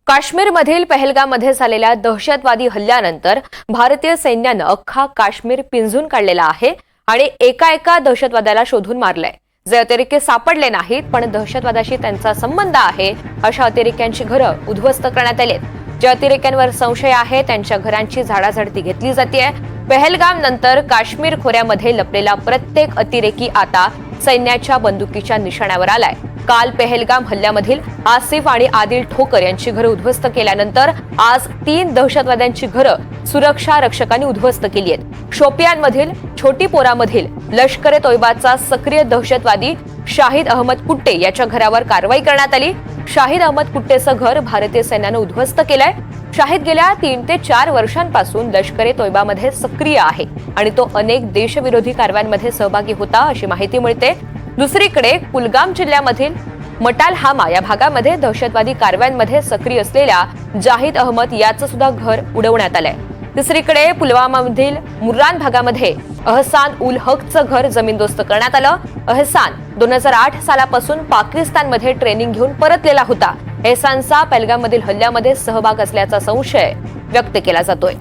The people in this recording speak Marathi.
काश्मीरमधील पहलगाममध्ये झालेल्या दहशतवादी हल्ल्यानंतर भारतीय सैन्यानं अख्खा काश्मीर पिंजून काढलेला आहे आणि एका दहशतवाद्याला शोधून मारलंय. जे अतिरेकी सापडले नाहीत पण दहशतवादाशी त्यांचा संबंध आहे अशा अतिरेक्यांची घरं उद्ध्वस्त करण्यात आलीत. ज्या अतिरेक्यांवर संशय आहे त्यांच्या घरांची झाडाझडती घेतली जातेय. पहलगाम नंतर काश्मीर खोऱ्यामध्ये लपलेला प्रत्येक अतिरेकी आता सैन्याच्या बंदुकीच्या निशाण्यावर आलाय. काल पहलगाम हल्ल्यामधील आसिफ आणि आदिल ठोकर यांची घरं उद्ध्वस्त केल्यानंतर आज 3 दहशतवाद्यांची घरं सुरक्षा रक्षकांनी उद्ध्वस्त केली आहेत. शोपियानमधील छोटीपोरामधील लष्कर-ए तोयबाचा सक्रिय दहशतवादी शाहिद अहमद कुट्टे याच्या घरावर कारवाई करण्यात आली. शाहिद अहमद कुट्टेचं घर भारतीय सैन्यानं उद्ध्वस्त केलंय. शाहिद गेल्या 3 ते 4 वर्षांपासून लष्कर-ए तोयबामध्ये सक्रिय आहे आणि तो अनेक देशविरोधी कारवायांमध्ये सहभागी होता अशी माहिती मिळते. दुसरीकडे कुलगाम जिल्ह्यामधील मटालहामा या भागामध्ये दहशतवादी कारवायांमध्ये सक्रिय असलेल्या जाहिद अहमद याचं सुद्धा घर उडवण्यात आलंय. तिसरीकडे पुलवामामधील मुर्रान भागामध्ये अहसान उल हकचं घर जमीनदोस्त करण्यात आलं. अहसान 2008 सालापासून पाकिस्तानमध्ये ट्रेनिंग घेऊन परतलेला होता. एहसानचा पहलगाममधील हल्ल्यामध्ये सहभाग असल्याचा संशय व्यक्त केला जातोय.